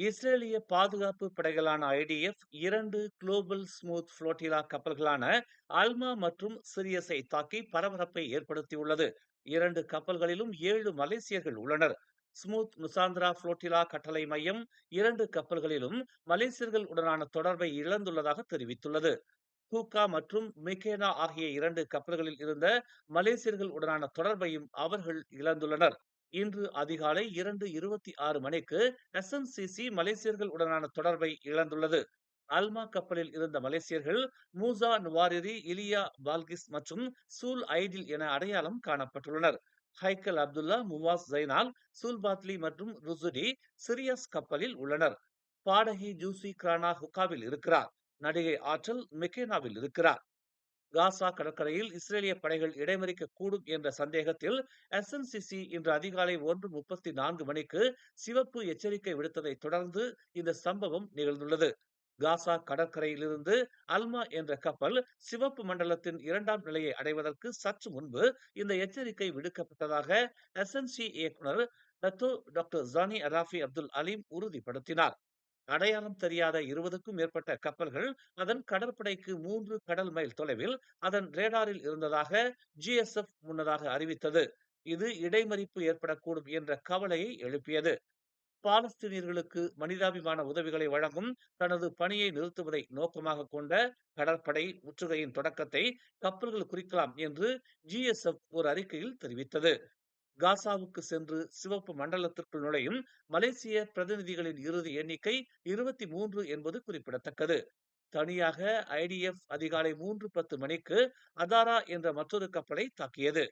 இஸ்ரேலிய பாதுகாப்பு படைகளான IDF 2 global smooth flotilla கப்பல்களான அல்மா மற்றும் சிரியஸை தாக்கி பரபரப்பை ஏற்படுத்தியுள்ளது. 2 கப்பல்களிலும் 7 மலேசியர்கள் உள்ளனர். ஸ்மூத் நுசாந்திரா புளோட்டிலா கட்டளை மையம் 2 கப்பல்களிலும் மலேசியர்கள் உடனான தொடர்பை இழந்துள்ளதாக தெரிவித்துள்ளது. ஹூகா மற்றும் மிகேனா ஆகிய 2 கப்பல்களில் இருந்த மலேசியர்கள் உடனான தொடர்பையும் அவர்கள் இழந்துள்ளனர். இன்று அதிகாலை 2:26 மணிக்கு எஸ்என்சிசி மலேசியர்கள் உடனான தொடர்பை இழந்துள்ளது. அல்மா கப்பலில் இருந்த மலேசியர்கள் மூசா நுவாரிரி, இலியா பால்கிஸ் மற்றும் சூல் ஐடில் என அடையாளம் காணப்பட்டுள்ளனர். ஹைக்கல் அப்துல்லா, முவாஸ் ஜைனால், சூல்பாத்லி மற்றும் ருசுடி சிரியஸ் கப்பலில் உள்ளனர். பாடகி ஜூசி கிரானா ஹுக்காவில் இருக்கிறார். நடிகை ஆற்றல் மெக்கேனாவில் இருக்கிறார். காசா கடற்கரையில் இஸ்ரேலிய படைகள் இடைமறிக்க கூடும் என்ற சந்தேகத்தில் எஸ்என்சிசி இன்று அதிகாலை 1:34 மணிக்கு சிவப்பு எச்சரிக்கை விடுத்ததை தொடர்ந்து இந்த சம்பவம் நிகழ்ந்துள்ளது. காசா கடற்கரையிலிருந்து அல்மா என்ற கப்பல் சிவப்பு மண்டலத்தின் 2ஆம் நிலையை அடைவதற்கு சற்று முன்பு இந்த எச்சரிக்கை விடுக்கப்பட்டதாக எஸ்என்சி இயக்குனர் டாக்டர் ஜானி அராஃபி அப்துல் அலீம் உறுதிப்படுத்தினார். அடையாளம் தெரியாத 20க்கும் மேற்பட்ட கப்பல்கள் அதன் கடற்படைக்கு 3 கடல் மைல் தொலைவில் அதன் ரேடாரில் இருந்ததாக ஜிஎஸ்எஃப் முன்னதாக அறிவித்தது. இது இடைமறிப்பு ஏற்படக்கூடும் என்ற கவலையை எழுப்பியது. பாலஸ்தீனியர்களுக்கு மனிதாபிமான உதவிகளை வழங்கும் தனது பணியை நிறுத்துவதை நோக்கமாக கொண்ட கடற்படை முற்றுகையின் தொடக்கத்தை கப்பல்கள் குறிக்கலாம் என்று ஜிஎஸ்எஃப் ஒரு அறிக்கையில் தெரிவித்தது. காசாவுக்கு சென்று சிவப்பு மண்டலத்திற்குள் நுழையும் மலேசிய பிரதிநிதிகளின் இறுதி எண்ணிக்கை 23 என்பது குறிப்பிடத்தக்கது. தனியாக ஐடிஎஃப் அதிகாலை 3:10 மணிக்கு அதாரா என்ற மற்றொரு கப்பலை தாக்கியது.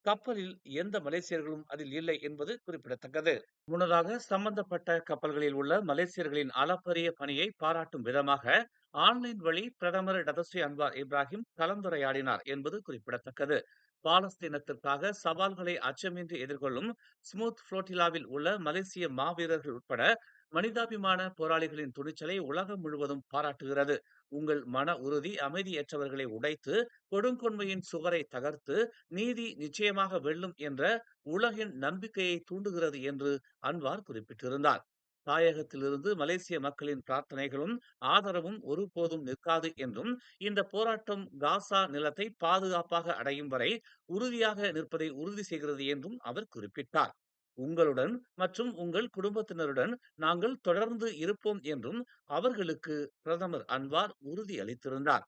கப்பலில் எந்த மலேசியர்களும் அதில் இல்லை என்பது குறிப்பிடத்தக்கது. முன்னதாக சம்பந்தப்பட்ட கப்பல்களில் உள்ள மலேசியர்களின் அளப்பரிய பணியை பாராட்டும் விதமாக ஆன்லைன் வழி பிரதமர் டதஸ்ரீ அன்வார் இப்ராஹிம் கலந்துரையாடினார் என்பது குறிப்பிடத்தக்கது. பாலஸ்தீனத்திற்காக சவால்களை அச்சமின்றி எதிர்கொள்ளும் ஸ்மூத் புளோட்டிலாவில் உள்ள மலேசிய மாவீரர்கள் உட்பட மனிதாபிமான போராளிகளின் துணிச்சலை உலகம் முழுவதும் பாராட்டுகிறது. உங்கள் மன உறுதி அமைதியற்றவர்களை உடைத்து கொடுங்கொன்மையின் சுவரை தகர்த்து நீதி நிச்சயமாக வெல்லும் என்ற உலகின் நம்பிக்கையை தூண்டுகிறது என்று அன்வார் குறிப்பிட்டிருந்தார். தாயகத்திலிருந்து மலேசிய மக்களின் பிரார்த்தனைகளும் ஆதரவும் ஒருபோதும் நிற்காது என்றும் இந்த போராட்டம் காசா நிலத்தை பாதுகாப்பாக அடையும் வரை உறுதியாக நிற்பதை உறுதி செய்கிறது என்றும் அவர் குறிப்பிட்டார். உங்களுடன் மற்றும் உங்கள் குடும்பத்தினருடன் நாங்கள் தொடர்ந்து இருப்போம் என்றும் அவர்களுக்கு பிரதமர் அன்வார் உறுதி அளித்திருந்தார்.